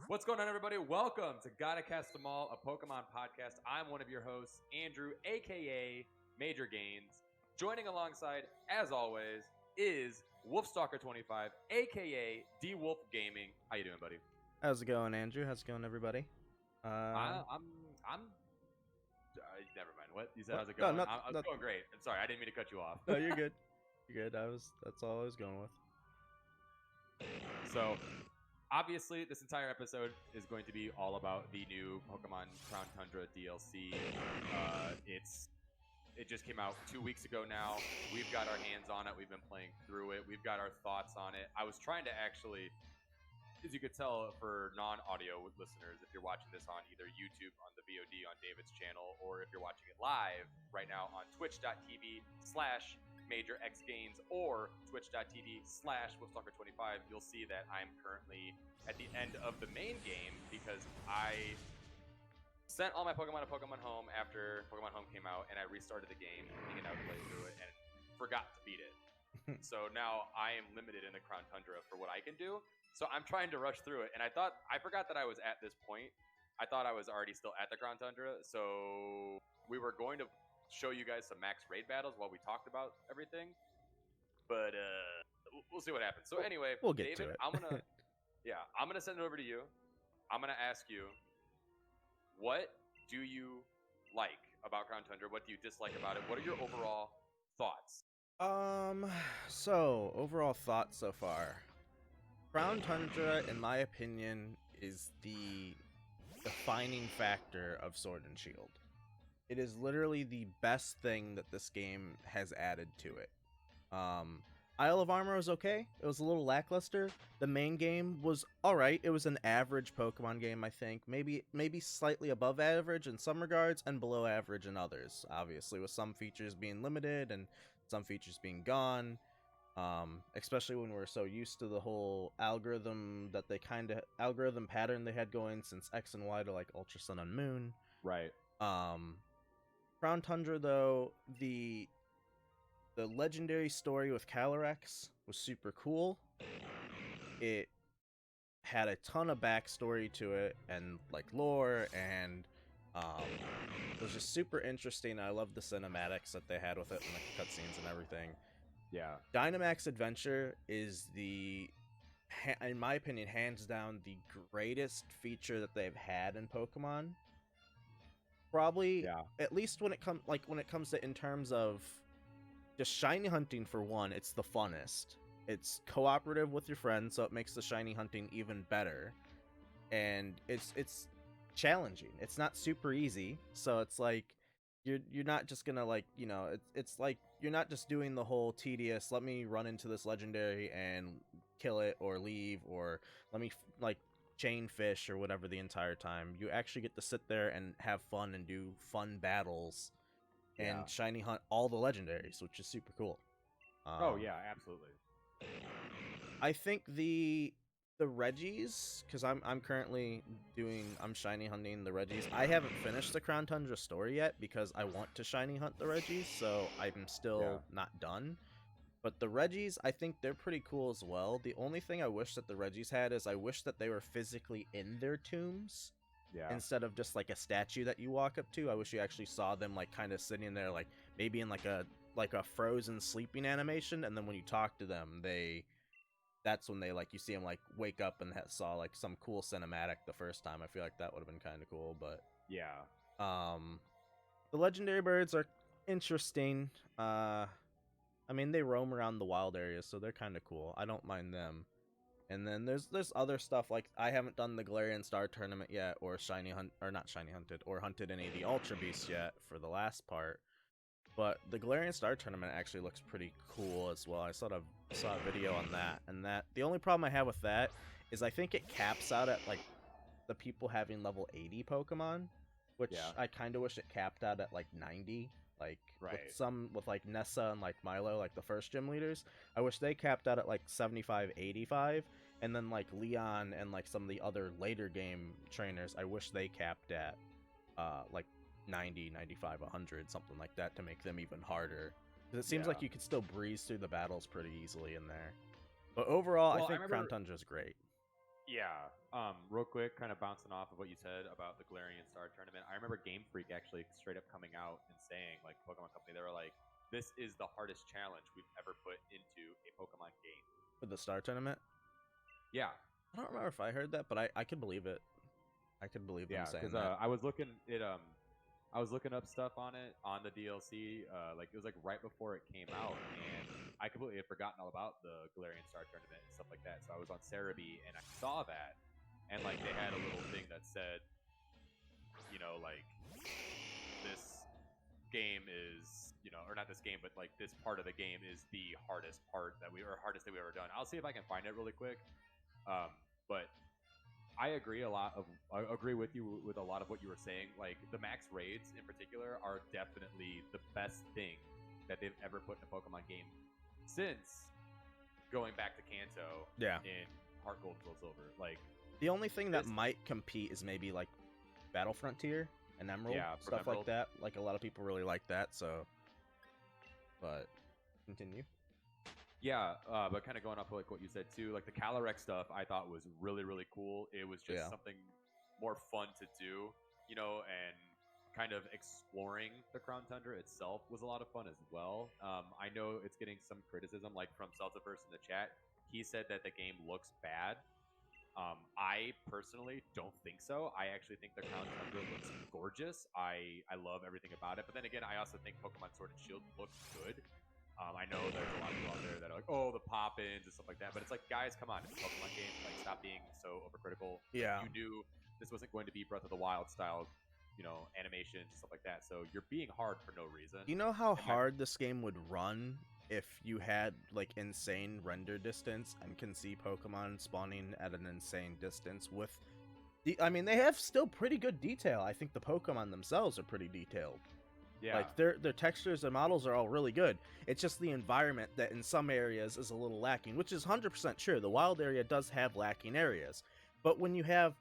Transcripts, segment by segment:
What's going on, everybody? Welcome to Gotta Catch Them All, a Pokemon podcast. I'm one of your hosts, Andrew, aka Major Gains. Joining alongside, as always, is Wolfstalker25, aka D Wolf Gaming. How you doing, buddy? How's it going, Andrew? How's it going, everybody? I'm. Never mind. What you said? What? How's it No, going? not, I'm not. going great. I'm sorry, I didn't mean to cut you off. No, you're good. You're good. That's all I was going with. So, obviously, this entire episode is going to be all about the new Pokemon Crown Tundra DLC. It just came out 2 weeks ago now. We've got our hands on it. We've been playing through it. We've got our thoughts on it. I was trying to actually, as you could tell for non-audio listeners, if you're watching this on either YouTube on the VOD on David's channel, or if you're watching it live right now on twitch.tv/MajorXGains or twitch.tv/Wolfstalker25, you'll see that I'm currently at the end of the main game because I sent all my Pokemon to Pokemon Home after Pokemon Home came out, and I restarted the game, thinking I would play through it, and forgot to beat it. So now I am limited in the Crown Tundra for what I can do. So I'm trying to rush through it, and I forgot that I was at this point. I thought I was already still at the Crown Tundra, so we were going to show you guys some max raid battles while we talked about everything, but we'll see what happens. So anyway, We'll get David, to it. I'm gonna send it over to you. I'm gonna ask you, what do you like about Crown Tundra? What do you dislike about it? What are your overall thoughts? So overall thoughts so far. Crown Tundra, in my opinion, is the defining factor of Sword and Shield. It is literally the best thing that this game has added to it. Isle of Armor was okay. It was a little lackluster. The main game was alright. It was an average Pokemon game, I think. Maybe slightly above average in some regards and below average in others. Obviously, with some features being limited and some features being gone. Especially when we're so used to the whole algorithm pattern they had going since X and Y to like Ultra Sun and Moon. Right. Crown Tundra, though, the legendary story with Calyrex was super cool. It had a ton of backstory to it and like lore, and it was just super interesting. I loved the cinematics that they had with it and the cutscenes and everything. Yeah. Dynamax Adventure is in my opinion, hands down the greatest feature that they've had in Pokemon. Probably, at least when it comes to in terms of just shiny hunting. For one, it's the funnest. It's cooperative with your friends, so it makes the shiny hunting even better. And it's challenging. It's not super easy, so it's like you're not just gonna it's like you're not just doing the whole tedious, let me run into this legendary and kill it or leave, or let me chain fish or whatever the entire time. You actually get to sit there and have fun and do fun battles and shiny hunt all the legendaries, which is super cool. Absolutely. I think the Regis, because I'm currently I'm shiny hunting the Regis. I haven't finished the Crown Tundra story yet because I want to shiny hunt the Regis, so I'm still not done. But the Regis, I think they're pretty cool as well. The only thing I wish that the Regis had is I wish that they were physically in their tombs. Yeah. Instead of just like a statue that you walk up to. I wish you actually saw them like kind of sitting there, like maybe in like a frozen sleeping animation, and then when you talk to them, that's when they you see them like wake up and saw like some cool cinematic the first time. I feel like that would have been kind of cool, but the legendary birds are interesting. I mean, they roam around the wild areas, so they're kind of cool. I don't mind them. And then there's other stuff, like I haven't done the Galarian Star Tournament yet, or hunted any of the Ultra Beasts yet for the last part. But the Galarian Star Tournament actually looks pretty cool as well. I saw a video on that, and the only problem I have with that is I think it caps out at like the people having level 80 Pokemon, which I kind of wish it capped out at like 90. Like with like Nessa and like Milo, like the first gym leaders, I wish they capped out at like 75, 85, and then like Leon and like some of the other later game trainers, I wish they capped at like 90, 95, 100, something like that, to make them even harder. Because it seems like you could still breeze through the battles pretty easily in there. But overall, I think Crown Tundra is great. Yeah. Real quick, kind of bouncing off of what you said about the Galarian Star Tournament. I remember Game Freak actually straight up coming out and saying, like, Pokemon Company, they were like, "This is the hardest challenge we've ever put into a Pokemon game." For the Star Tournament. Yeah. I don't remember if I heard that, but I could believe it. I could believe them Yeah, saying because that. I was looking up stuff on it on the DLC. Like it was like right before it came out, and I completely had forgotten all about the Galarian Star Tournament and stuff like that. So I was on Cerebi and I saw that, and like they had a little thing that said, like this game is, or not this game, but like this part of the game is the hardest part hardest that we've ever done. I'll see if I can find it really quick. But I agree I agree with you with a lot of what you were saying. Like the max raids in particular are definitely the best thing that they've ever put in a Pokemon game since going back to Kanto Yeah. in Heart Gold, Soul Silver. Like The only thing that this- might compete is maybe like Battle Frontier and Emerald, Yeah, from stuff Emerald. like that. Like a lot of people really like that. So, but continue. Yeah, but kind of going off like what you said too, like the Calyrex stuff, I thought was really really cool. It was just Yeah. something more fun to do, and kind of exploring the Crown Tundra itself was a lot of fun as well. I know it's getting some criticism, like from Celtiverse in the chat. He said that the game looks bad. I personally don't think so. I actually think the Crown Tundra looks gorgeous. I love everything about it. But then again, I also think Pokemon Sword and Shield looks good. I know there's a lot of people out there that are like, oh, the pop-ins and stuff like that. But it's like, guys, come on, it's a Pokemon game. Like, stop being so overcritical. Yeah. You knew this wasn't going to be Breath of the Wild style, animations and stuff like that. So you're being hard for no reason. You know how hard this game would run if you had like insane render distance and can see Pokemon spawning at an insane distance with I mean, they have still pretty good detail. I think the Pokemon themselves are pretty detailed. Yeah. Like their textures and models are all really good. It's just the environment that in some areas is a little lacking, which is 100% true. The wild area does have lacking areas. But when you have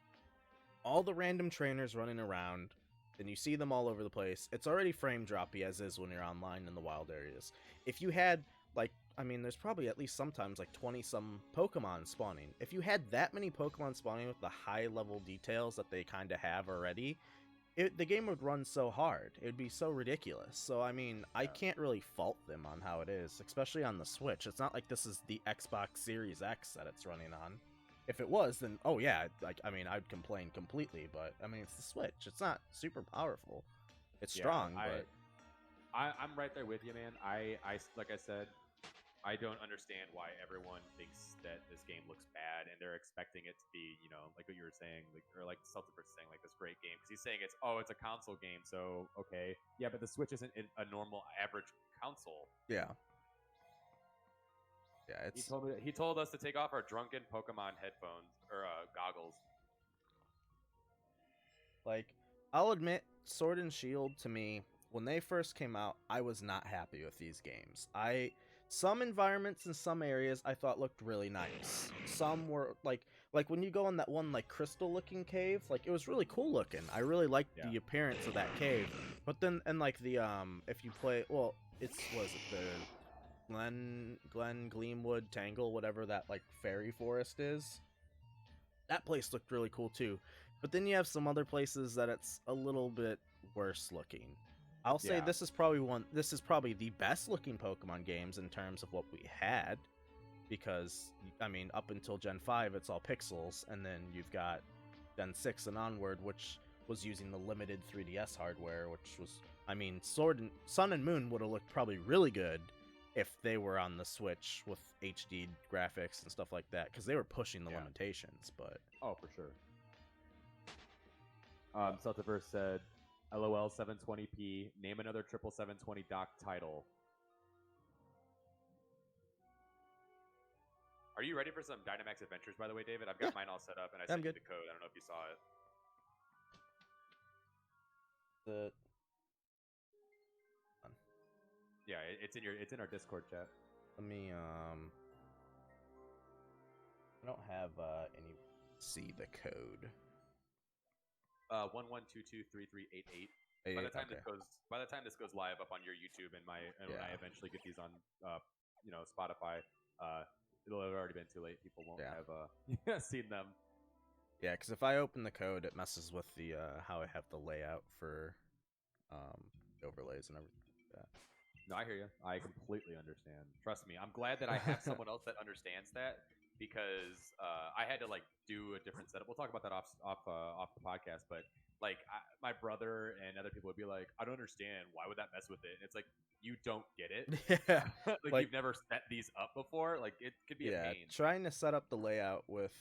all the random trainers running around and you see them all over the place, it's already frame droppy as is when you're online in the wild areas. If you had like, I mean, there's probably at least sometimes like 20 some Pokemon spawning. If you had that many Pokemon spawning with the high level details that they kind of have already, the game would run so hard. It would be so ridiculous. So, I mean, I can't really fault them on how it is, especially on the Switch. It's not like this is the Xbox Series X that it's running on. If it was, then, oh yeah, like, I mean, I'd complain completely, but, I mean, it's the Switch. It's not super powerful. It's strong, but... I'm right there with you, man. I like I said, I don't understand why everyone thinks that this game looks bad and they're expecting it to be, like what you were saying, like or like Celtiverse saying, like this great game because he's saying it's a console game, so okay, yeah, but the Switch isn't a normal average console. Yeah. Yeah, it's. He told us to take off our drunken Pokemon headphones or goggles. Like, I'll admit, Sword and Shield to me, when they first came out, I was not happy with these games. Some environments in some areas I thought looked really nice. Some were like when you go in that one like crystal looking cave, like it was really cool looking. I really liked the appearance of that cave. But then and like the if you play, well, was it the Gleamwood Tangle, whatever that like fairy forest is. That place looked really cool too. But then you have some other places that it's a little bit worse looking. I'll say this is probably the best looking Pokemon games in terms of what we had, because I mean up until Gen 5 it's all pixels, and then you've got Gen 6 and onward, which was using the limited 3DS hardware, which was, I mean, Sun and Moon would have looked probably really good if they were on the Switch with HD graphics and stuff like that, because they were pushing the limitations. But for sure. Celtiverse said, LOL 720p. Name another 720 dock title. Are you ready for some Dynamax Adventures, by the way, David? I've got mine all set up, and I sent you the code. I don't know if you saw it. Yeah, it's in our Discord chat. Let me I don't have any. See the code. 11223388. By the time this goes live up on your YouTube and when I eventually get these on Spotify, it'll have already been too late. People won't have seen them. Yeah, because if I open the code, it messes with the how I have the layout for overlays and everything like that. No, I hear you. I completely understand. Trust me. I'm glad that I have someone else that understands that because I had to like do a different setup. We'll talk about that off the podcast, but like my brother and other people would be like, "I don't understand. Why would that mess with it?" And it's like you don't get it. Yeah, Like you've never set these up before. Like it could be a yeah, pain. trying to set up the layout with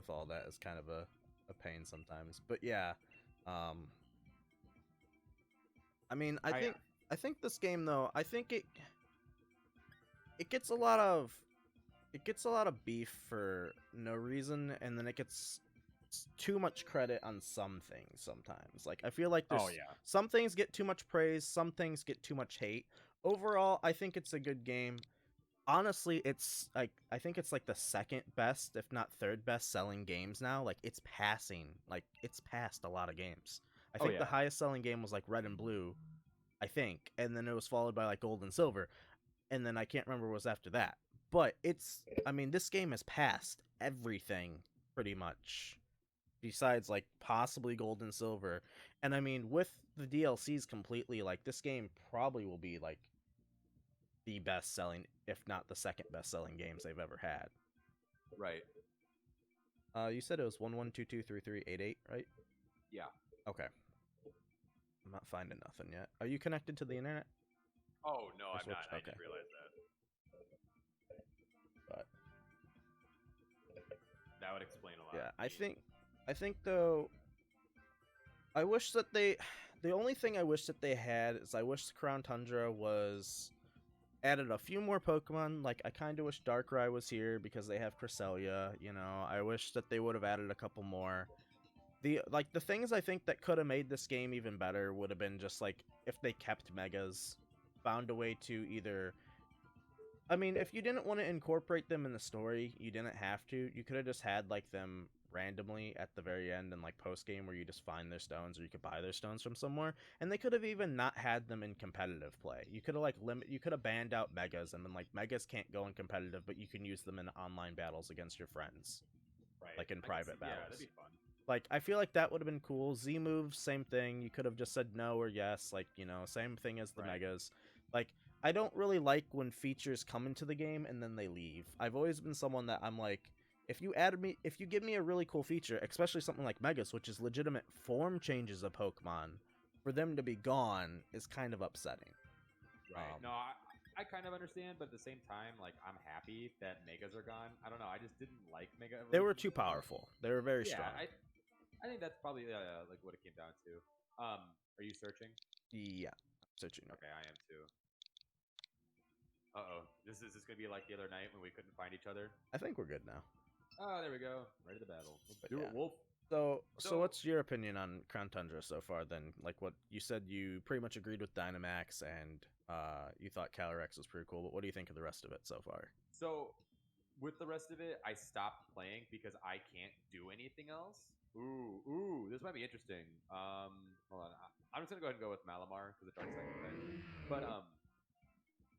all that is kind of a pain sometimes. But yeah, I mean, I think this game though, I think it gets a lot of beef for no reason, and then it gets too much credit on some things sometimes. Like I feel like there's some things get too much praise, some things get too much hate. Overall, I think it's a good game. Honestly, it's like I think it's like the second best, if not third best selling games now. Like it's passed a lot of games. I think the highest selling game was like Red and Blue, I think, and then it was followed by like Gold and Silver, and then I can't remember what was after that. But I mean, this game has passed everything pretty much, besides like possibly Gold and Silver. And I mean, with the DLCs completely, like this game probably will be like the best selling, if not the second best selling games they've ever had. Right. You said it was 11223388, right? Yeah. Okay. I'm not finding nothing yet. Are you connected to the internet? Oh no, I'm not. Okay. I didn't realize that. But that would explain a lot. Yeah, I think though, I wish that the only thing I wish that they had is I wish Crown Tundra was added a few more Pokemon. Like I kind of wish Darkrai was here because they have Cresselia, you know. I wish that they would have added a couple more. The things I think that could have made this game even better would have been just like if they kept Megas, found a way to either, I mean, if you didn't want to incorporate them in the story, you didn't have to. You could have just had like them randomly at the very end and like post game where you just find their stones or you could buy their stones from somewhere. And they could have even not had them in competitive play. You could have like you could have banned out Megas and then like Megas can't go in competitive, but you can use them in online battles against your friends. Right. Like in private battles. Yeah, that'd be fun. Like, I feel like that would have been cool. Z moves, same thing. You could have just said no or yes. Like, you know, same thing as the Megas. Like, I don't really like when features come into the game and then they leave. I've always been someone that I'm like, if you give me a really cool feature, especially something like Megas, which is legitimate form changes of Pokemon, for them to be gone is kind of upsetting. Right. No, I kind of understand, but at the same time, like, I'm happy that Megas are gone. I don't know. I just didn't like Mega Evolution. They were too powerful. They were very strong. I think that's probably like what it came down to. Are you searching? Yeah, searching. Okay, I am too. Uh-oh. Is this going to be like the other night when we couldn't find each other? I think we're good now. Oh, there we go. Ready to battle. Let's do it, Wolf. So what's your opinion on Crown Tundra so far then? Like what you said, you pretty much agreed with Dynamax and you thought Calyrex was pretty cool, but what do you think of the rest of it so far? So with the rest of it, I stopped playing because I can't do anything else. Ooh, this might be interesting. Hold on. I'm just going to go ahead and go with Malamar because the Dark Cycle thing. But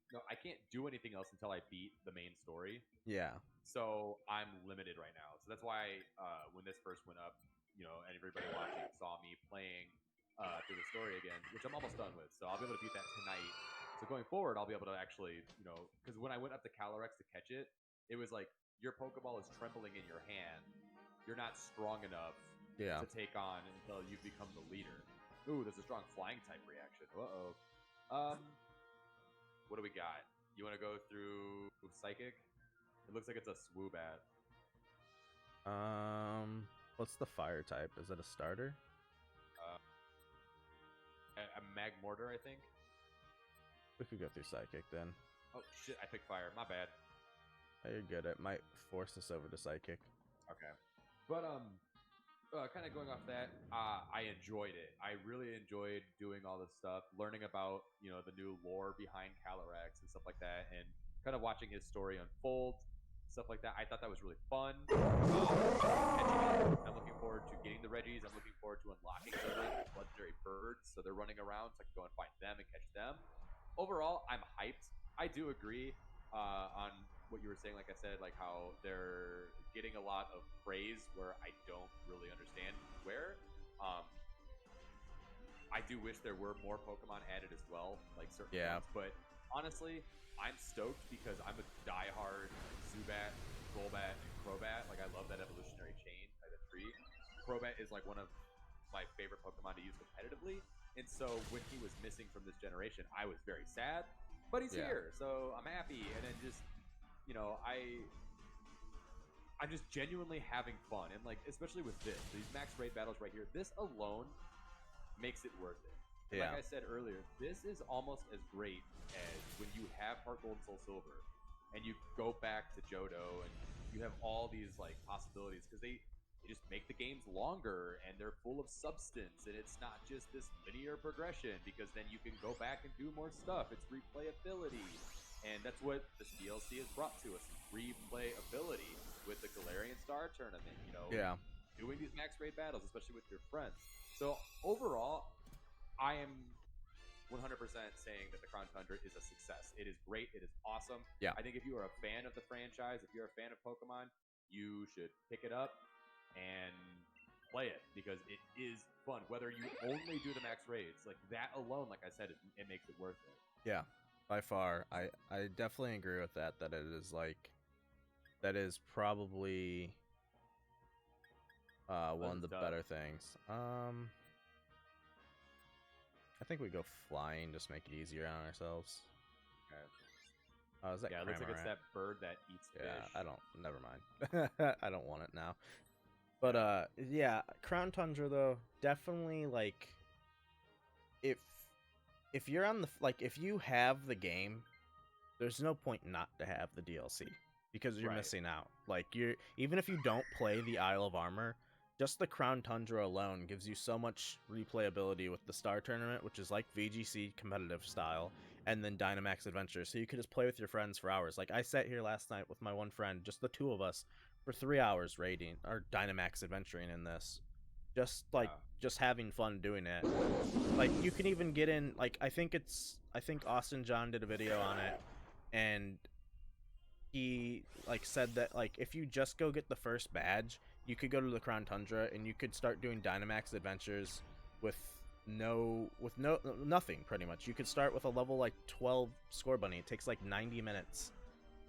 no, I can't do anything else until I beat the main story. Yeah. So I'm limited right now. So that's why when this first went up, you know, and everybody watching saw me playing through the story again, which I'm almost done with. So I'll be able to beat that tonight. So going forward, I'll be able to actually, you know, because when I went up to Calyrex to catch it, it was like your Pokeball is trembling in your hand. You're not strong enough to take on until you become the leader. Ooh, there's a strong flying type reaction. Uh-oh. What do we got? You want to go through Psychic? It looks like it's a Swoobat. What's the fire type? Is it a starter? A Magmortar, I think. We could go through Psychic then. Oh shit! I picked fire. My bad. Oh, you're good. It might force us over to Psychic. Okay, but kind of going off that, I enjoyed it. I really enjoyed doing all this stuff, learning about, you know, the new lore behind Calyrex and stuff like that, and kind of watching his story unfold, stuff like that. I thought that was really fun. I'm looking forward to getting the Reggies. I'm looking forward to unlocking some of the legendary birds, so they're running around, so I can go and find them and catch them. Overall, I'm hyped. I do agree on what you were saying, like I said, like how they're getting a lot of praise where I don't really understand where. Um, I do wish there were more Pokemon added as well, like certain Yeah. ones. But honestly, I'm stoked because I'm a diehard Zubat, Golbat, and Crobat. Like I love that evolutionary chain by the tree. Crobat is like one of my favorite Pokemon to use competitively. And so when he was missing from this generation, I was very sad. But he's Yeah. here, so I'm happy. And then just, you know, I'm just genuinely having fun. And like especially with these max raid battles right here, this alone makes it worth it. And Yeah. like I said earlier, this is almost as great as when you have Heart Gold and Soul Silver and you go back to Johto and you have all these like possibilities because they just make the games longer and they're full of substance and it's not just this linear progression because then you can go back and do more stuff. It's replayability. And that's what this DLC has brought to us. Replayability with the Galarian Star Tournament, you know, Yeah. doing these max raid battles, especially with your friends. So overall, I am 100% saying that the Crown Tundra is a success. It is great. It is awesome. Yeah. I think if you are a fan of the franchise, if you're a fan of Pokemon, you should pick it up and play it because it is fun. Whether you only do the max raids, like that alone, like I said, it makes it worth it. Yeah. By far, I definitely agree with that. That it is like, that is probably one of the better things. I think we go flying, just make it easier on ourselves. Okay. Oh, is that Yeah, it looks like it's Cramorant? that bird that eats Yeah, fish. I don't. Never mind. I don't want it now. But yeah, Crown Tundra though, definitely like, if you're on the if you have the game, there's no point not to have the DLC because you're Right. missing out. Like even if you don't play the Isle of Armor, just the Crown Tundra alone gives you so much replayability with the Star Tournament, which is like VGC competitive style, and then Dynamax Adventure. So you could just play with your friends for hours. Like I sat here last night with my one friend, just the two of us, for 3 hours raiding or Dynamax adventuring in this. Just having fun doing it. Like you can even get in I think Austin John did a video on it, and he said that if you just go get the first badge, you could go to the Crown Tundra and you could start doing Dynamax adventures with nothing pretty much. You could start with a level 12 Score Bunny. It takes 90 minutes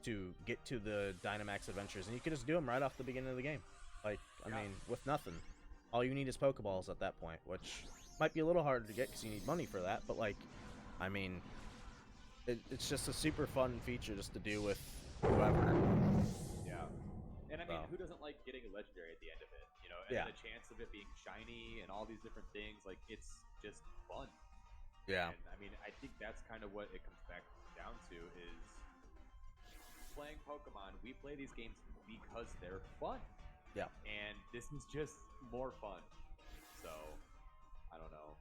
to get to the Dynamax adventures, and you can just do them right off the beginning of the game. I mean, with nothing. All you need is Pokeballs at that point, which might be a little harder to get because you need money for that, but I mean, it's just a super fun feature just to do with whoever. Yeah. And I mean, who doesn't like getting a legendary at the end of it? You know, and the chance of it being shiny and all these different things, it's just fun. Yeah. And I mean, I think that's kind of what it comes back down to is playing Pokemon. We play these games because they're fun. Yeah. And this is just more fun. So, I don't know.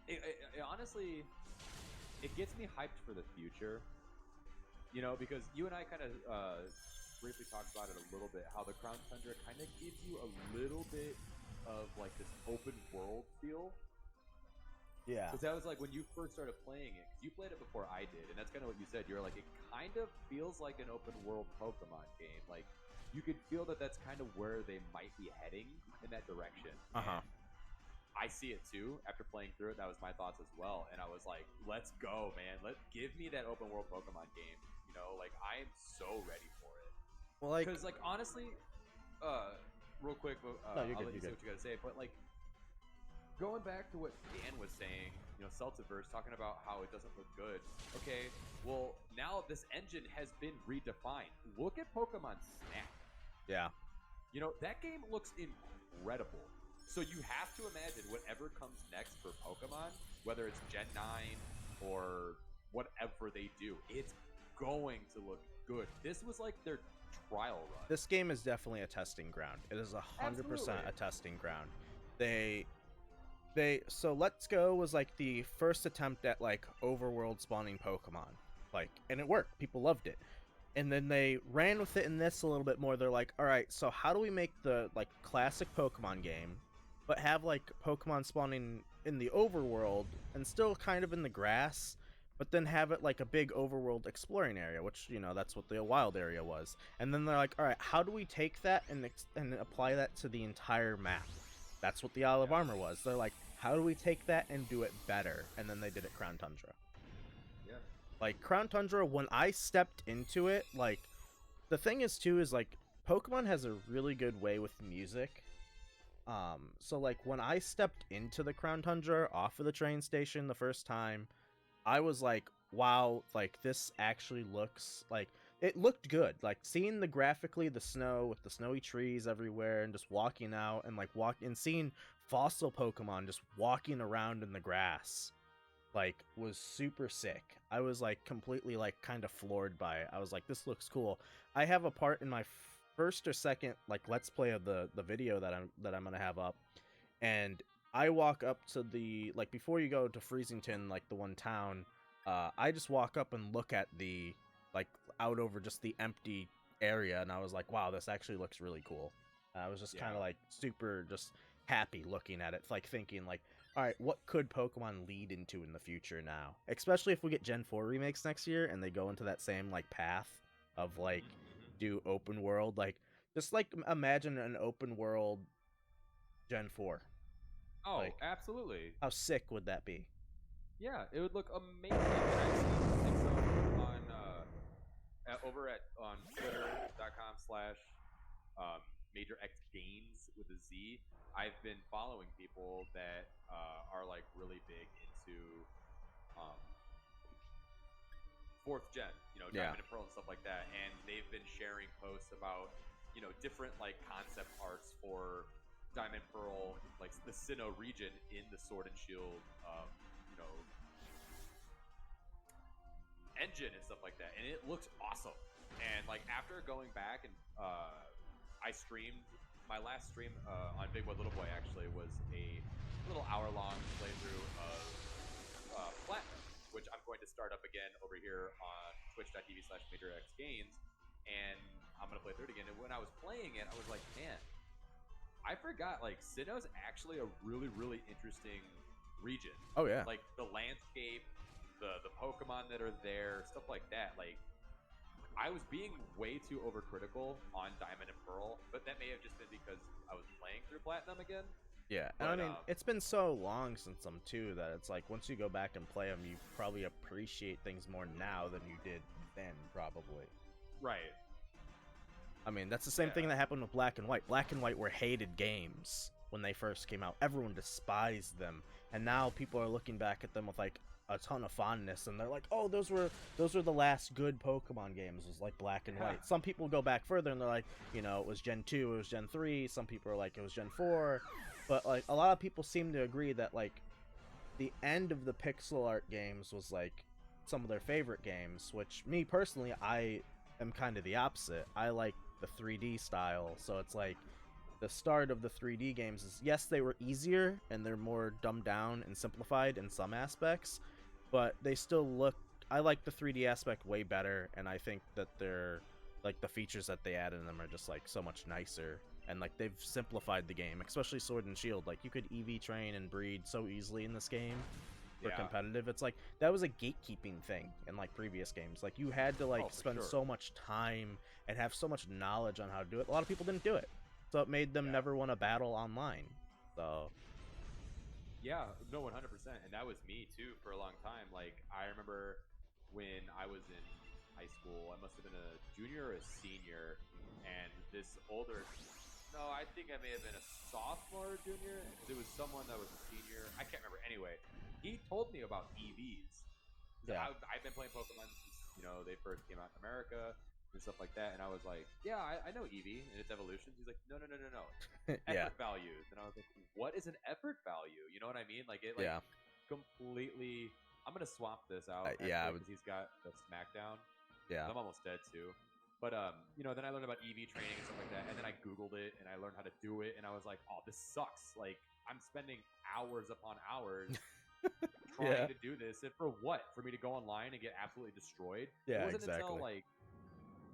It honestly, it gets me hyped for the future. You know, because you and I kind of briefly talked about it a little bit, how the Crown Tundra kind of gives you a little bit of this open world feel. Yeah. Because that was when you first started playing it, because you played it before I did, and that's kind of what you said. You're it kind of feels like an open world Pokemon game. You could feel that that's kind of where they might be heading in that direction. Uh-huh. I see it too. After playing through it, that was my thoughts as well. And I was like, let's go, man. Give me that open world Pokemon game. You know, I am so ready for it. Well, because honestly, real quick, I'll let you say what you gotta say. But going back to what Dan was saying, you know, Celtiverse talking about how it doesn't look good. Okay, well now this engine has been redefined. Look at Pokemon Snap. Yeah. You know, that game looks incredible. So you have to imagine whatever comes next for Pokemon, whether it's Gen 9 or whatever they do, it's going to look good. This was their trial run. This game is definitely a testing ground. It is 100% a testing ground. So Let's Go was the first attempt at overworld spawning Pokemon. And it worked. People loved it. And then they ran with it in this a little bit more. They're like, all right, so how do we make the classic Pokemon game, but have Pokemon spawning in the overworld and still kind of in the grass, but then have it like a big overworld exploring area, which, you know, that's what the wild area was. And then they're like, all right, how do we take that and apply that to the entire map? That's what the Isle of Yeah. Armor was. They're like, how do we take that and do it better? And then they did it Crown Tundra. Yeah. Like, Crown Tundra, when I stepped into it, like, the thing is, too, is, like, Pokemon has a really good way with music. So, like, when I stepped into the Crown Tundra off of the train station the first time, I was like, wow, like, this actually looks, like, it looked good. Like, seeing the graphically, the snow with the snowy trees everywhere, and just walking out, and, like, and seeing fossil Pokemon just walking around in the grass, like, was super sick. I was like completely like kind of floored by it. I was like, this looks cool. I have a part in my first or second like let's play of the video that I'm gonna have up, and I walk up to the, like, before you go to Freezington, like the one town, I just walk up and look at the, like, out over just the empty area, and I was like, wow, this actually looks really cool. I was just kind of like super just happy looking at it, like thinking like, all right, what could Pokemon lead into in the future now? Especially if we get Gen 4 remakes next year and they go into that same like path of like do open world, like just like imagine an open world Gen 4. Oh, Like, absolutely. how sick would that be? Yeah, it would look amazing. And I've seen some on over at on Twitter.com/ Major X Games with a Z. I've been following people that are like really big into um, fourth gen, you know, Yeah. Diamond and Pearl and stuff like that, and they've been sharing posts about, you know, different like concept arts for Diamond and Pearl, like the Sinnoh region in the Sword and Shield, you know, engine and stuff like that, and it looks awesome. And like after going back and I streamed my last stream on Big Boy Little Boy actually was a little hour-long playthrough of Platinum, which I'm going to start up again over here on twitch.tv/MajorXGames, and I'm gonna play through it again. And when I was playing it, I was like, man, I forgot like Sinnoh's actually a really, really interesting region. Oh yeah. Like the landscape, the Pokemon that are there, stuff like that. Like I was being way too overcritical on Diamond and Pearl, but that may have just been because I was playing through Platinum again. Yeah, But, and I mean, it's been so long since them too that it's like once you go back and play them, you probably appreciate things more now than you did then, probably. Right. I mean, that's the same thing that happened with Black and White. Black and White were hated games when they first came out. Everyone despised them, and now people are looking back at them with like a ton of fondness, and they're like, "Oh, those were the last good Pokemon games. Was like Black and White." Some people go back further and they're like, you know, it was Gen 2, it was Gen 3. Some people are like, it was Gen 4. But like a lot of people seem to agree that like the end of the pixel art games was like some of their favorite games, which me personally, I am kind of the opposite. I like the 3D style, so it's like the start of the 3D games is, yes, they were easier and they're more dumbed down and simplified in some aspects, but they still look, I like the 3D aspect way better, and I think that they're like the features that they add in them are just like so much nicer, and like they've simplified the game, especially Sword and Shield. Like you could EV train and breed so easily in this game for competitive. It's like that was a gatekeeping thing in like previous games. Like you had to like spend so much time and have so much knowledge on how to do it. A lot of people didn't do it, so it made them never want to battle online. So yeah, no, 100%, and that was me too for a long time. Like I remember when I was in high school, I must have been a junior or a senior, and this older, no, I think I may have been a sophomore or junior. It was someone that was a senior. I can't remember. Anyway, he told me about EVs. yeah, I've been playing Pokemon since, you know, they first came out in America and stuff like that. And I was like, yeah, I know Eevee and its evolutions. He's like, no. yeah, Effort values. And I was like, what is an effort value? You know what I mean? Like it like completely. I'm gonna swap this out. Because he's got the Smackdown. Yeah, I'm almost dead too. But you know, then I learned about EV training and stuff like that, and then I Googled it and I learned how to do it, and I was like, oh, this sucks. Like I'm spending hours upon hours trying to do this, and for what? For me to go online and get absolutely destroyed? Yeah, it wasn't exactly. until like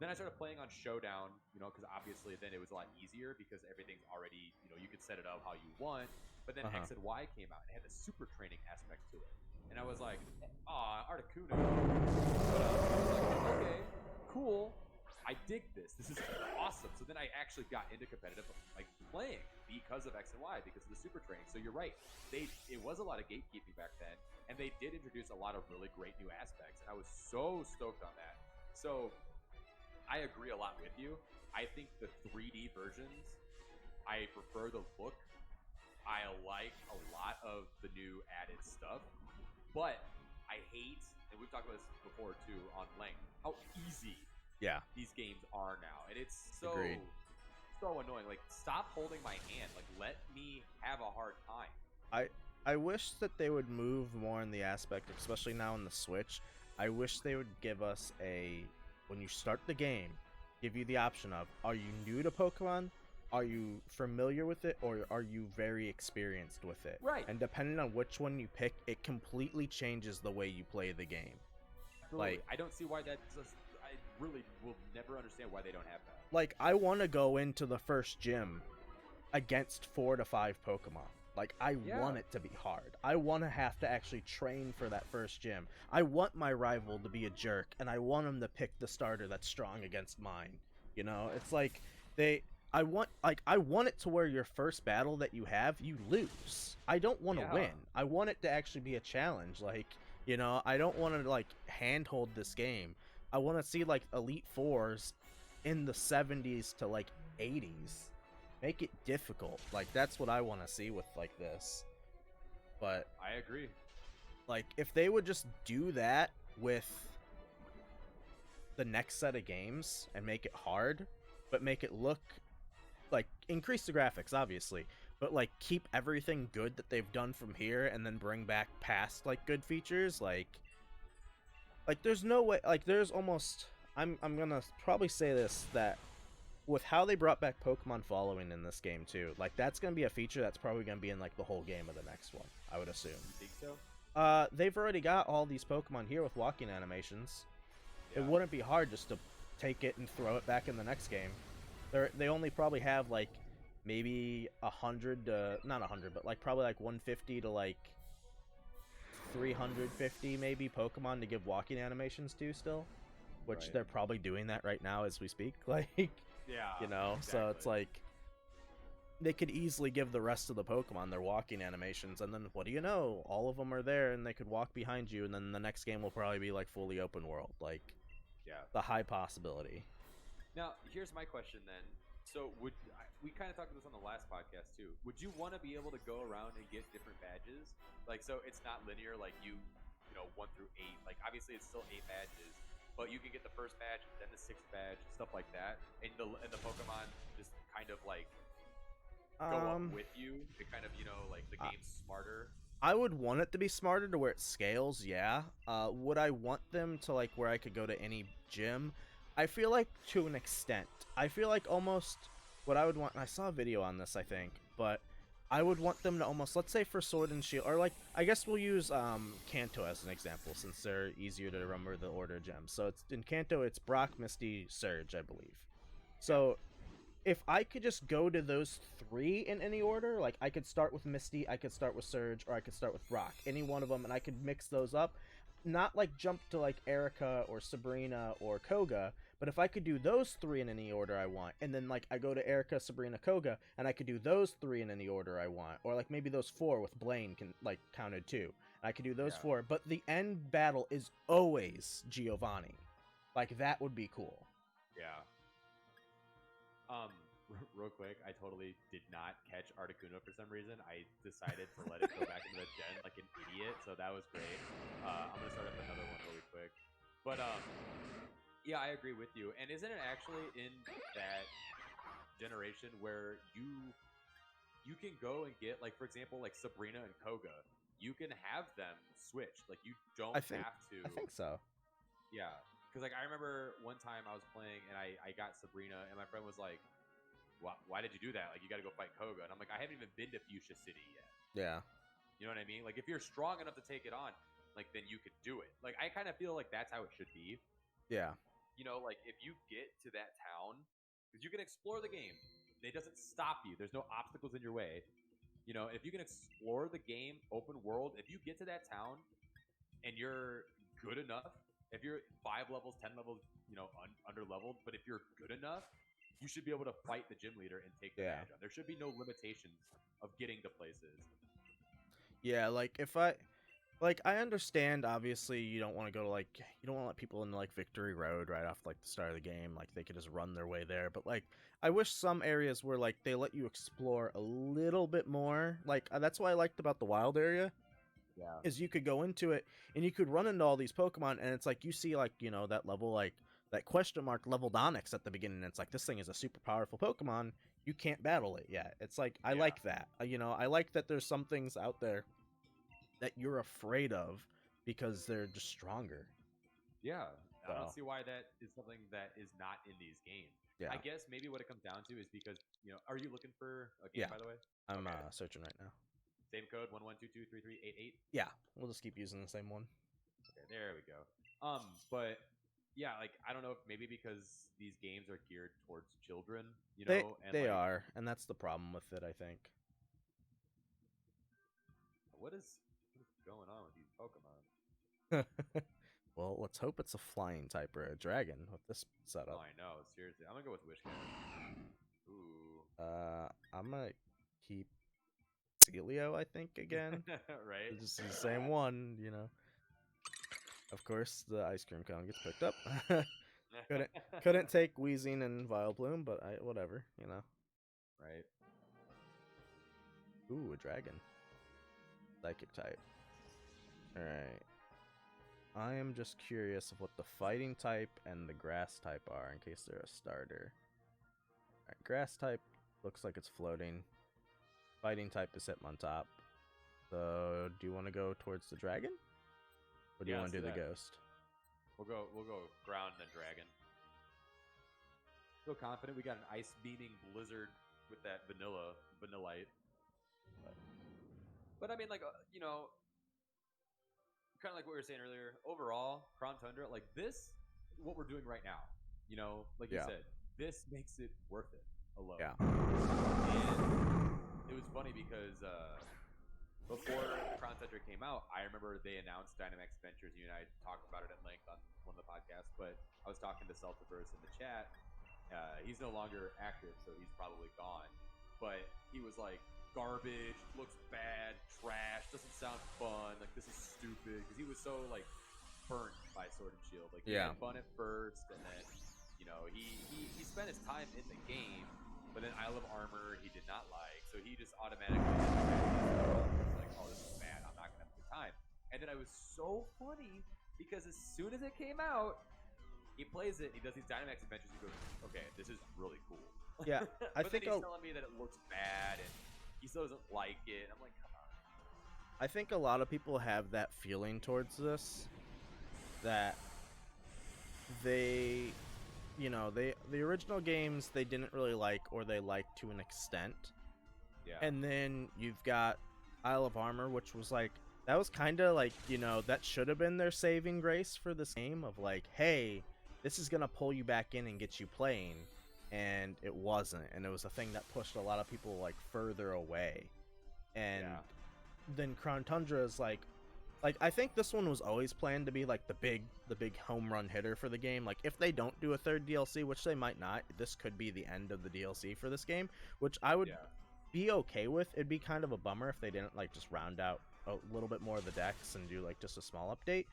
then I started playing on Showdown, you know, because obviously then it was a lot easier because everything's already, you know, you could set it up how you want. But But then Uh-huh. X and Y came out and it had the super training aspect to it. And I was like, aw, Articuno. But I was like, okay, cool. I dig this. This is awesome. So then I actually got into competitive like playing because of X and Y, because of the super training. So you're right. It was a lot of gatekeeping back then, and they did introduce a lot of really great new aspects, and I was so stoked on that. So I agree a lot with you. I think the 3D versions, I prefer the look. I like a lot of the new added stuff, but I hate, and we've talked about this before too, on length, how easy Yeah. these games are now, and it's Agreed. so annoying. Like, stop holding my hand. Like, let me have a hard time. I wish that they would move more in the aspect, especially now in the Switch. I wish they would give us when you start the game, give you the option of, are you new to Pokemon? Are you familiar with it, or are you very experienced with it? Right. And depending on which one you pick, it completely changes the way you play the game. Absolutely. Like, I don't see why that's just, I really will never understand why they don't have that. like I want to go into the first gym against 4 to 5 Pokemon. Like, I want it to be hard. I want to have to actually train for that first gym. I want my rival to be a jerk, and I want him to pick the starter that's strong against mine. You know, it's like I want it to where your first battle that you have, you lose. I don't want to Yeah. win. I want it to actually be a challenge. Like, you know, I don't want to like handhold this game. I want to see like Elite Fours in the 70s to like 80s. Make it difficult. Like, that's what I want to see with like this. But I agree. like, if they would just do that with the next set of games and make it hard, but make it look like, increase the graphics obviously, but like keep everything good that they've done from here and then bring back past like good features, like there's no way, like there's almost, I'm gonna probably say this, that with how they brought back Pokemon following in this game too, like that's gonna be a feature that's probably gonna be in like the whole game of the next one, I would assume. You think so? They've already got all these Pokemon here with walking animations. Yeah. It wouldn't be hard just to take it and throw it back in the next game. They only probably have like maybe 100 to, not 100, but like probably like 150 to like 350 maybe Pokemon to give walking animations to still, which Right. they're probably doing that right now as we speak. Like, Yeah. you know, exactly. so it's like they could easily give the rest of the Pokemon their walking animations, and then what do you know? All of them are there, and they could walk behind you, and then the next game will probably be like fully open world. Like, Yeah. the high possibility. Now, here's my question then. So, we kind of talked about this on the last podcast too? Would you want to be able to go around and get different badges? Like, so it's not linear, like you know, 1 through 8. Like, obviously, it's still 8 badges, but you can get the first badge, then the 6th badge, stuff like that. And the Pokemon just kind of like go up with you to kind of, you know, like the game's smarter. I would want it to be smarter to where it scales, yeah. Would I want them to like where I could go to any gym? I feel like to an extent. I feel like almost what I would want, and I saw a video on this, I think, but I would want them to almost, let's say for Sword and Shield, or like, I guess we'll use Kanto as an example since they're easier to remember the order of gems. So it's in Kanto, it's Brock, Misty, Surge, I believe. So if I could just go to those 3 in any order, like I could start with Misty, I could start with Surge, or I could start with Brock, any one of them, and I could mix those up, not like jump to like Erica or Sabrina or Koga, but if I could do those 3 in any order I want, and then like I go to Erica, Sabrina, Koga, and I could do those 3 in any order I want, or like maybe those 4 with Blaine can like counted too. I could do those 4, but the end battle is always Giovanni. Like, that would be cool. Yeah. Real quick, I totally did not catch Articuno for some reason. I decided to let it go back into the gen like an idiot, so that was great. I'm gonna start up another one really quick. But yeah, I agree with you. And isn't it actually in that generation where you can go and get, like, for example, like Sabrina and Koga, you can have them switched. Like, you don't have to. I think so. Yeah. Because, like, I remember one time I was playing and I got Sabrina, and my friend was like, why did you do that? Like, you got to go fight Koga. And I'm like, I haven't even been to Fuchsia City yet. Yeah. You know what I mean? Like, if you're strong enough to take it on, like, then you could do it. Like, I kind of feel like that's how it should be. Yeah. You know, like, if you get to that town, because you can explore the game, it doesn't stop you. There's no obstacles in your way. You know, if you can explore the game, open world, if you get to that town and you're good enough, if you're 5 levels, 10 levels, under leveled, but if you're good enough, you should be able to fight the gym leader and take the Yeah. badge on. There should be no limitations of getting to places. Yeah, like I understand obviously you don't want to go to you don't want to let people into like Victory Road right off like the start of the game, like they could just run their way there, but like I wish some areas where like they let you explore a little bit more. Like that's what I liked about the wild area. Yeah. Is you could go into it and you could run into all these Pokemon and it's like you see like, that level like that question mark leveled Onyx at the beginning and it's like this thing is a super powerful Pokemon. You can't battle it yet. It's like I like that. I like that there's some things out there that you're afraid of because they're just stronger. Yeah. So. I don't see why that is something that is not in these games. Yeah. I guess maybe what it comes down to is because, are you looking for a game, by the way? I'm searching right now. Same code, 11223388. Yeah, we'll just keep using the same one. Okay, there we go. But yeah, like I don't know if maybe because these games are geared towards children, They are, and that's the problem with it, I think. What is going on with these Pokemon? Well, let's hope it's a flying type or a dragon with this setup. Oh, I know. Seriously, I'm gonna go with Wishcat. Ooh. I'm gonna keep Celio, I think, again. Right? It's just the same one, Of course, the ice cream cone gets picked up. couldn't take Weezing and Vileplume, but whatever, Right. Ooh, a dragon. Psychic type. Alright. I am just curious of what the fighting type and the grass type are in case they're a starter. Alright, grass type looks like it's floating. Fighting type is Hitmontop. So, do you want to go towards the dragon? Or do you want to do the ghost? We'll go ground then dragon. Feel confident we got an ice beaming blizzard with that vanillite. But I mean, like, kind of like what we were saying earlier, overall, Crown Tundra, like this, what we're doing right now, like you said, this makes it worth it alone. Yeah. And it was funny because before Crown Tundra came out, I remember they announced Dynamax Adventures. You and I talked about it at length on one of the podcasts, but I was talking to Celtiverse in the chat. He's no longer active, so he's probably gone. But he was like, garbage, looks bad, trash, doesn't sound fun, like this is stupid, because he was so like burnt by Sword and Shield. Like he had fun at first, and then he spent his time in the game, but then Isle of Armor he did not like, so he just automatically was like, oh, this is bad, I'm not gonna have a good time. And then I was so funny because as soon as it came out, he plays it, he does these Dynamax adventures, he goes, okay, this is really cool. Yeah, I but think then he's telling me that it looks bad and he still doesn't like it. I'm like, come on. I think a lot of people have that feeling towards this, that they, the original games they didn't really like, or they liked to an extent. Yeah. And then you've got Isle of Armor, which was like, that was kind of like, that should have been their saving grace for this game of like, hey, this is going to pull you back in and get you playing. And it wasn't, and it was a thing that pushed a lot of people like further away. And then Crown Tundra is like I think this one was always planned to be like the big home run hitter for the game. Like if they don't do a third DLC, which they might not, this could be the end of the DLC for this game, which I would be okay with. It'd be kind of a bummer if they didn't like just round out a little bit more of the decks and do like just a small update.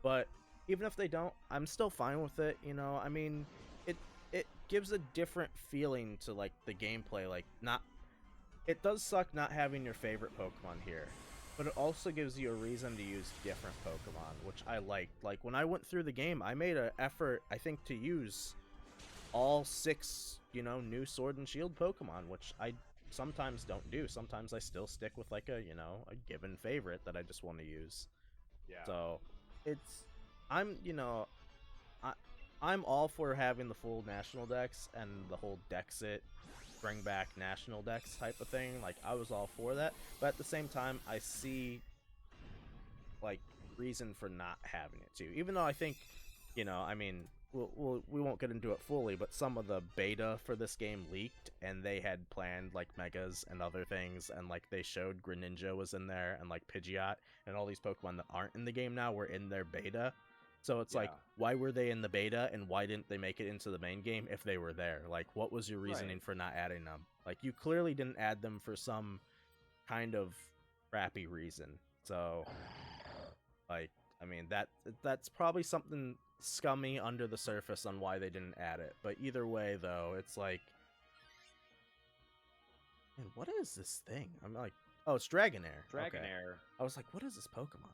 But even if they don't, I'm still fine with it. I mean, it gives a different feeling to like the gameplay. Like it does suck not having your favorite Pokemon here, but it also gives you a reason to use different Pokemon, which I liked. Like when I went through the game, I made an effort, I think, to use all 6, new Sword and Shield Pokemon, which I sometimes don't do. Sometimes I still stick with like a given favorite that I just want to use. Yeah. So I'm all for having the full national decks and the whole Dexit, bring back national decks type of thing. Like, I was all for that. But at the same time, I see, like, reason for not having it too. Even though I think, we won't get into it fully, but some of the beta for this game leaked, and they had planned like megas and other things, and like they showed Greninja was in there, and like Pidgeot, and all these Pokemon that aren't in the game now were in their beta. So it's like, why were they in the beta, and why didn't they make it into the main game if they were there? Like, what was your reasoning for not adding them? Like, you clearly didn't add them for some kind of crappy reason. So, like, I mean, that's probably something scummy under the surface on why they didn't add it. But either way, though, it's like, man, what is this thing? I'm like, oh, it's Dragonair. Dragonair. I was like, what is this Pokemon?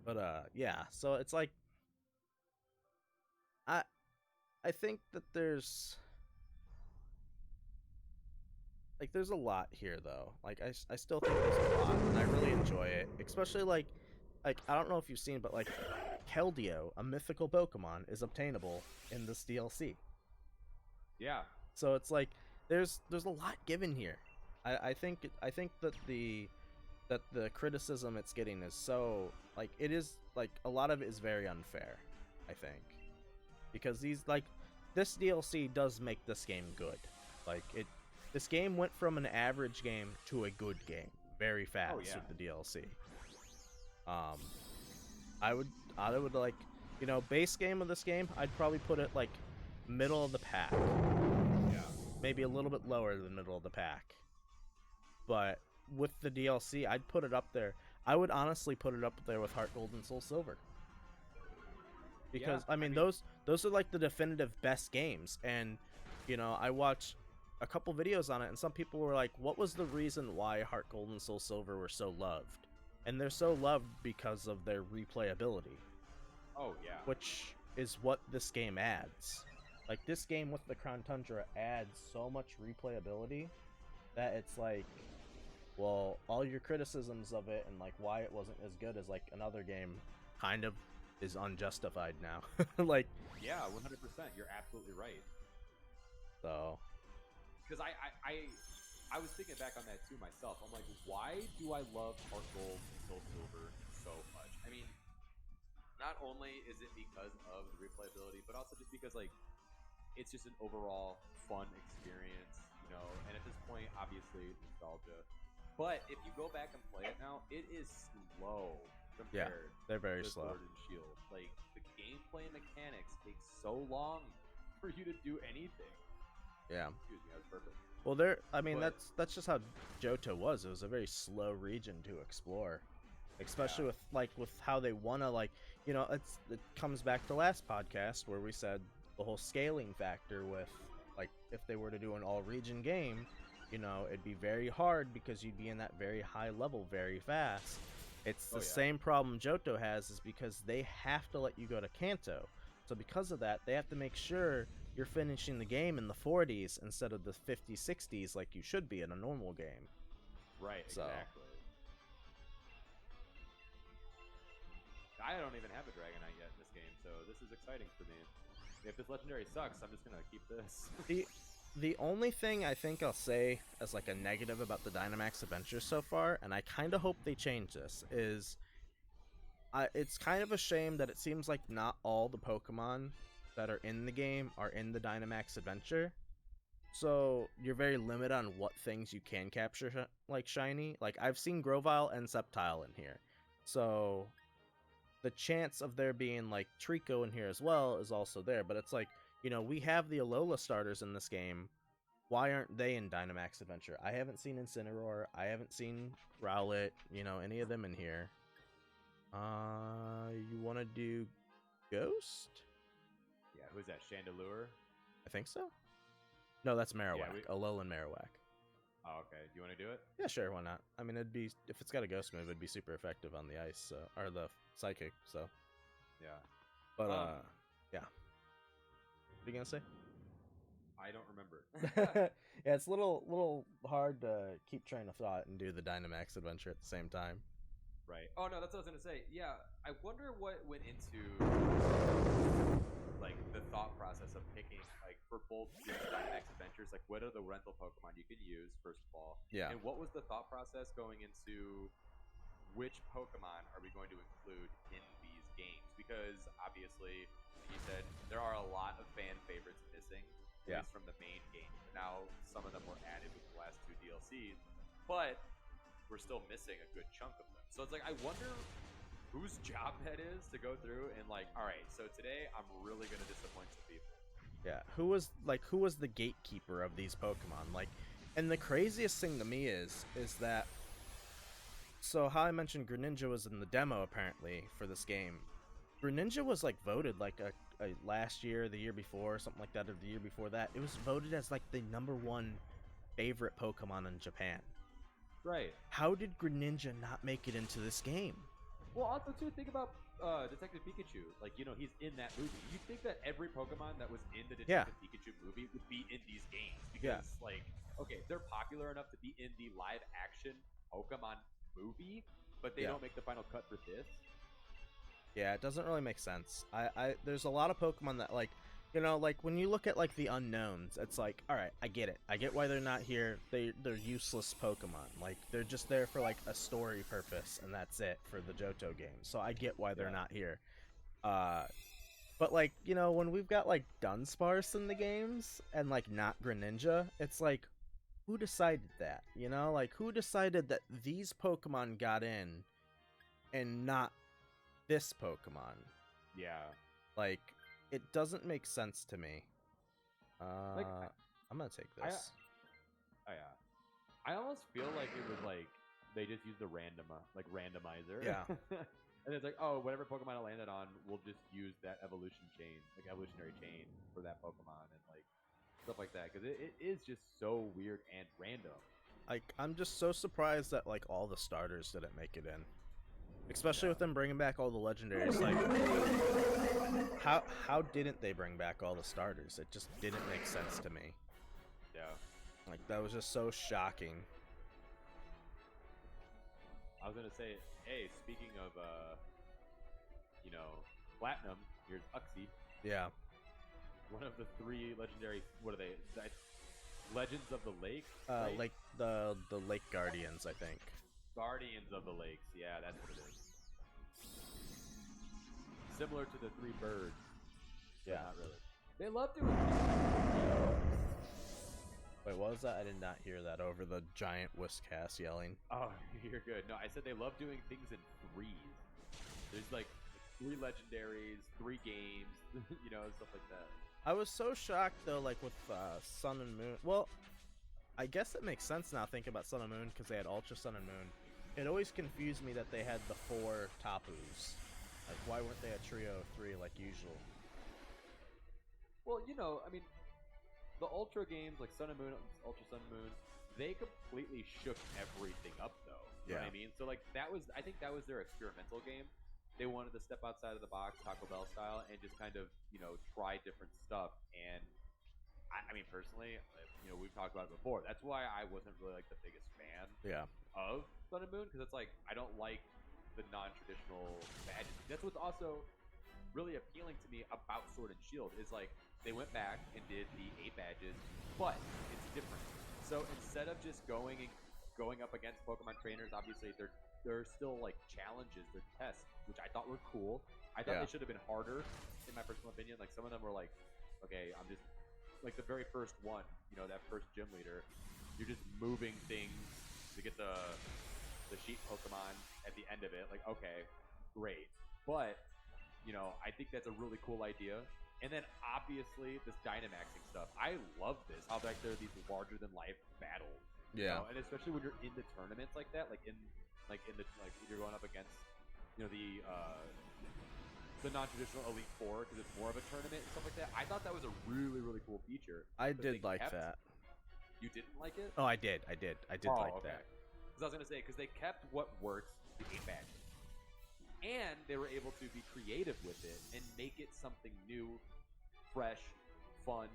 But yeah, so it's like, I think that there's a lot here though. Like I still think there's a lot, and I really enjoy it. Especially like I don't know if you've seen, but like Keldeo, a mythical Pokemon, is obtainable in this DLC. Yeah. So it's like there's a lot given here. I think that the criticism it's getting is so like it is like a lot of it is very unfair, I think. Because this DLC does make this game good. Like this game went from an average game to a good game very fast with the DLC. I would like, base game of this game, I'd probably put it like middle of the pack. Yeah. Maybe a little bit lower than middle of the pack. But with the DLC, I'd put it up there. I would honestly put it up there with Heart Gold and Soul Silver. Because I mean those are like the definitive best games, and I watched a couple videos on it, and some people were like, what was the reason why Heart Gold and Soul Silver were so loved? And they're so loved because of their replayability. Oh yeah. Which is what this game adds. Like this game with the Crown Tundra adds so much replayability that it's like, well, all your criticisms of it and like why it wasn't as good as like another game kind of is unjustified now. Like, yeah, 100%. You're absolutely right. So, because I was thinking back on that too myself. I'm like, why do I love Heart Gold and Soul Silver so much? I mean, not only is it because of the replayability, but also just because like it's just an overall fun experience, And at this point, obviously, nostalgia. But if you go back and play it now, it is slow compared. They're very to slow. Sword and Shield. Like the gameplay mechanics take so long for you to do anything. Yeah. Excuse me, that was perfect. Well, that's just how Johto was. It was a very slow region to explore, especially with how they wanna it comes back to last podcast where we said the whole scaling factor with like if they were to do an all region game, it'd be very hard because you'd be in that very high level very fast. It's the same problem Johto has, is because they have to let you go to Kanto. So because of that, they have to make sure you're finishing the game in the 40s instead of the 50s, 60s like you should be in a normal game. Right, exactly. I don't even have a Dragonite yet in this game, so this is exciting for me. If this legendary sucks, I'm just going to keep this. The only thing I think I'll say as like a negative about the Dynamax Adventure so far, and I kind of hope they change this, is it's kind of a shame that it seems like not all the Pokemon that are in the game are in the Dynamax Adventure. So you're very limited on what things you can capture like shiny. Like I've seen Grovyle and Sceptile in here. So the chance of there being like Trico in here as well is also there, but it's like, we have the Alola starters in this game. Why aren't they in Dynamax Adventure? I haven't seen Incineroar. I haven't seen Rowlet, any of them in here. You want to do Ghost? Yeah, who's that? Chandelure? I think so. No, that's Marowak. Yeah, Alolan Marowak. Oh, okay. Do you want to do it? Yeah, sure. Why not? I mean, it'd be if it's got a Ghost move, it'd be super effective on the ice, or the Psychic. So. Yeah. But yeah. What are you gonna say? I don't remember. Yeah, it's a little hard to keep train of thought and do the Dynamax Adventure at the same time. Right. Oh no, that's what I was gonna say. Yeah, I wonder what went into like the thought process of picking like for both Dynamax Adventures. Like, what are the rental Pokemon you could use first of all? Yeah. And what was the thought process going into which Pokemon are we going to include in these games? Because obviously, like you said, there are a lot of fan favorites missing, at Yeah. least from the main game. Now, some of them were added with the last 2 DLCs, but we're still missing a good chunk of them. So it's like, I wonder whose job that is to go through and like, all right, so today I'm really going to disappoint some people. Yeah, who was the gatekeeper of these Pokemon? Like, and the craziest thing to me is that, so how I mentioned Greninja was in the demo apparently for this game. Greninja was like voted like a last year, the year before, something like that, or the year before that. It was voted as like the #1 favorite Pokemon in Japan. Right. How did Greninja not make it into this game? Well, also too, think about Detective Pikachu. Like, you know, he's in that movie. You'd think that every Pokemon that was in the Detective Pikachu movie would be in these games because, like, okay, they're popular enough to be in the live-action Pokemon movie, but they don't make the final cut for this. Yeah, it doesn't really make sense. There's a lot of Pokemon that, like, you know, like when you look at like the unknowns, it's like, all right, I get it. I get why they're not here. They're useless Pokemon. Like, they're just there for like a story purpose, and that's it for the Johto game. So I get why they're not here. But like, you know, when we've got like Dunsparce in the games and like not Greninja, it's like, who decided that? You know, like who decided that these Pokemon got in and not this Pokemon? Yeah. Like, it doesn't make sense to me. Like, I'm gonna take this. I almost feel like it was like they just used the randomizer. Yeah. And it's like, oh, whatever Pokemon it landed on, we'll just use that evolutionary chain for that Pokemon and like stuff like that. Because it is just so weird and random. Like, I'm just so surprised that like all the starters didn't make it in. Especially with them bringing back all the legendaries, like, how didn't they bring back all the starters? It just didn't make sense to me. Yeah. Like, that was just so shocking. I was gonna say, hey, speaking of, you know, Platinum, here's Uxie. Yeah. One of the 3 legendary, what are they? Legends of the Lake? Right? Like, the Lake Guardians, I think. Guardians of the Lakes, yeah, that's what it is. Similar to the 3 birds. Yeah. Not really. They love doing Wait, what was that? I did not hear that over the giant Whiscash yelling. Oh, you're good. No, I said they love doing things in 3s. There's like 3 legendaries, 3 games, you know, stuff like that. I was so shocked though, like with Sun and Moon. Well, I guess it makes sense now thinking about Sun and Moon because they had Ultra Sun and Moon. It always confused me that they had the 4 Tapus. Like, why weren't they a trio of 3 like usual? Well, you know, I mean, the Ultra games like Sun and Moon, Ultra Sun and Moon, they completely shook everything up, though. You know what I mean? So, like, I think that was their experimental game. They wanted to step outside of the box, Taco Bell style, and just kind of, you know, try different stuff. And I mean, personally, you know, we've talked about it before. That's why I wasn't really like the biggest fan of Sun and Moon, because it's like I don't like the non-traditional badges. That's what's also really appealing to me about Sword and Shield is like they went back and did the 8 badges, but it's different. So instead of just going up against Pokemon trainers, obviously they're still like challenges, they're tests, which I thought were cool. I thought they should have been harder, in my personal opinion. Like some of them were like, okay, I'm just like the very first one, you know, that first gym leader, you're just moving things to get the sheep Pokemon at the end of it. Like, okay, great. But, you know, I think that's a really cool idea. And then obviously this Dynamaxing stuff. I love this. How like there are these larger than life battles. You know? And especially when you're in the tournaments like that, like when you're going up against, you know, the non-traditional Elite Four, because it's more of a tournament and stuff like that. I thought that was a really, really cool feature. I did like that. You didn't like it? Oh, I did like that. Because I was going to say, because they kept what works, the 8 badges. And they were able to be creative with it and make it something new, fresh, fun.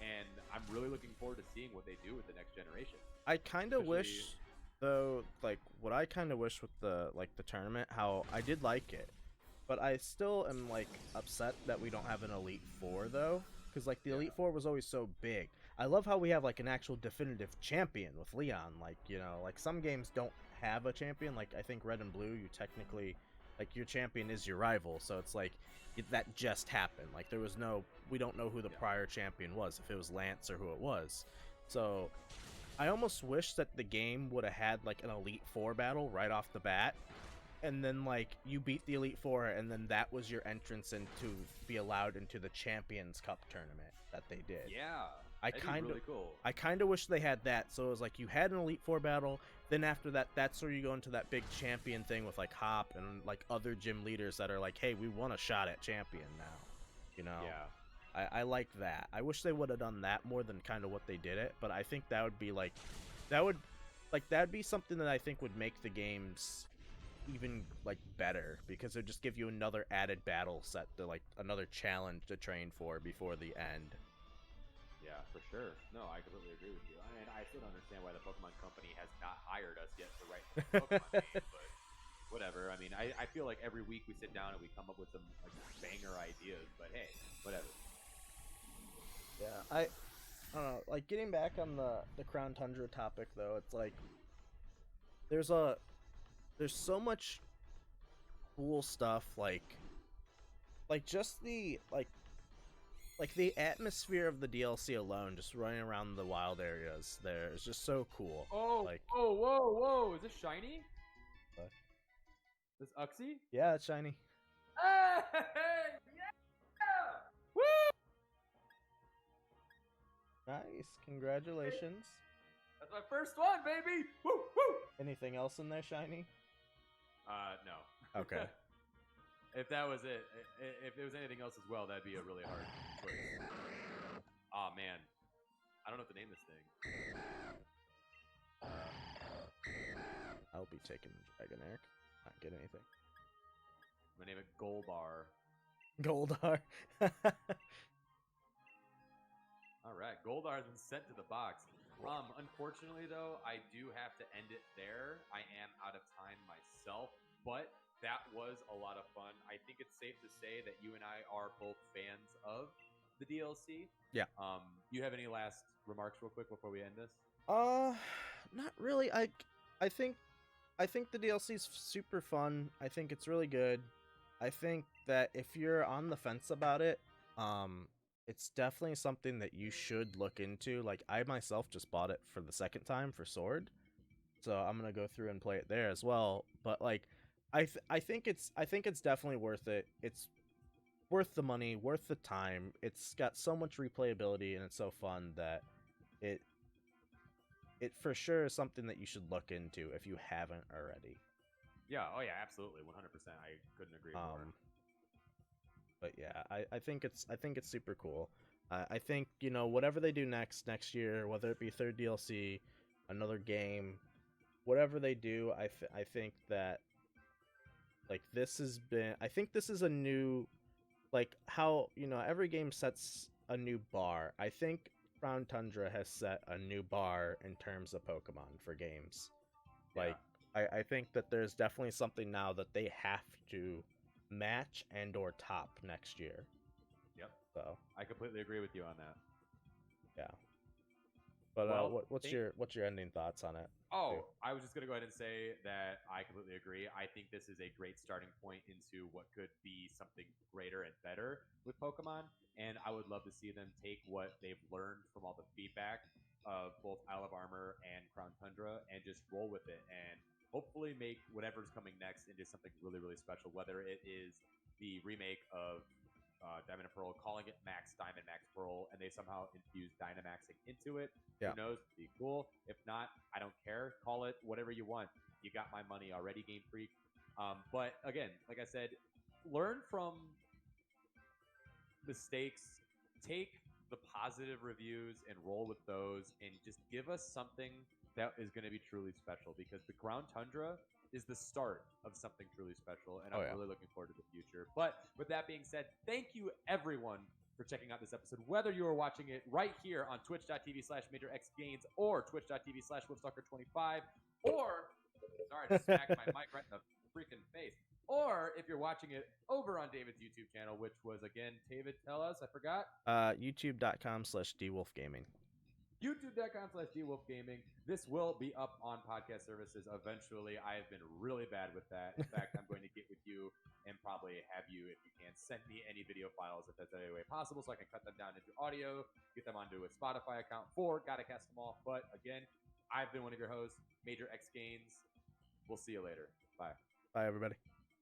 And I'm really looking forward to seeing what they do with the next generation. I kind of wish, though, like, what I kind of wish with the tournament, how I did like it. But I still am, like, upset that we don't have an Elite Four, though. Because, like, the Elite Four was always so big. I love how we have, like, an actual definitive champion with Leon. Like, you know, like, some games don't have a champion. Like I think Red and Blue, you technically, like your champion is your rival, so it's like that just happened. Like there was no, we don't know who the prior champion was, if it was Lance or who it was. So I almost wish that the game would have had like an Elite Four battle right off the bat, and then like you beat the Elite Four, and then that was your entrance into be allowed into the Champions Cup tournament that they did. Yeah, that'd be really cool. I kind of wish they had that. So it was like you had an Elite Four battle, then after that, that's where you go into that big champion thing with like Hop and like other gym leaders that are like, hey, we want a shot at champion now, you know? Yeah. I like that. I wish they would have done that more than kind of what they did it, but I think that would be like, that'd be something that I think would make the games even like better, because it would just give you another added battle set to like another challenge to train for before the end. Yeah, for sure. No, I completely agree with you. I mean, I still don't understand why the Pokemon Company has not hired us yet to write the Pokemon game, but whatever. I mean, I feel like every week we sit down and we come up with some like banger ideas, but hey, whatever. Yeah, I don't know. Like getting back on the Crown Tundra topic though, it's like there's so much cool stuff like just the like the atmosphere of the DLC alone, just running around the wild areas there is just so cool. Oh, like, whoa! Is this shiny? What? This Uxie? Yeah, it's shiny. Hey, yeah! Woo! Nice, congratulations. That's my first one, baby! Woo, woo! Anything else in there shiny? No. Okay. If that was it, if there was anything else as well, that'd be a really hard choice. Oh man, I don't know what to name this thing. I'll be taking Dragonair. Not get anything. I'm gonna name it Golbar. Goldar. All right, Goldar has been sent to the box. Unfortunately, though, I do have to end it there. I am out of time myself, but that was a lot of fun. I think it's safe to say that you and I are both fans of the DLC. Yeah. You have any last remarks real quick before we end this? Not really. I think the DLC's super fun. I think it's really good. I think that if you're on the fence about it, it's definitely something that you should look into. Like I myself just bought it for the second time for Sword, so I'm gonna go through and play it there as well. But like, I think it's definitely worth it. It's worth the money, worth the time. It's got so much replayability and it's so fun that it for sure is something that you should look into if you haven't already. Yeah. Oh yeah. Absolutely. 100%. I couldn't agree more. But yeah, I think it's super cool. I think, you know, whatever they do next year, whether it be third DLC, another game, whatever they do, I think that like this is a new, like how, you know, every game sets a new bar. I think Crown Tundra has set a new bar in terms of Pokemon for games. Like I think that there's definitely something now that they have to match and or top next year. Yep. So I completely agree with you on that. Yeah. But well, what's your ending thoughts on it? Oh, I was just gonna go ahead and say that I completely agree. I think this is a great starting point into what could be something greater and better with Pokemon, and I would love to see them take what they've learned from all the feedback of both Isle of Armor and Crown Tundra and just roll with it and hopefully make whatever's coming next into something really, really special, whether it is the remake of Diamond and Pearl, calling it Max Diamond, Max Pearl, and they somehow infuse Dynamaxing into it. Yeah. Who knows? It'd be cool. If not, I don't care. Call it whatever you want. You got my money already, Game Freak. But again, like I said, learn from mistakes. Take the positive reviews and roll with those, and just give us something that is going to be truly special, because the Crown Tundra is the start of something truly special, and I'm really looking forward to the future. But with that being said, thank you everyone for checking out this episode, whether you are watching it right here on twitch.tv/MajorXGains or twitch.tv/WolfStalker25, or, sorry, I just smacked my mic right in the freaking face, or if you're watching it over on David's YouTube channel, which was, again, David, tell us, I forgot. YouTube.com/DWolfGaming. youtube.com/gwolfgaming. This will be up on podcast services eventually. I have been really bad with that. In fact, I'm going to get with you and probably have you, if you can, send me any video files if that's any way possible so I can cut them down into audio, get them onto a Spotify account for Gotta Cast Them All. But again, I've been one of your hosts, Major X Gains. We'll see you later. Bye. Bye, everybody.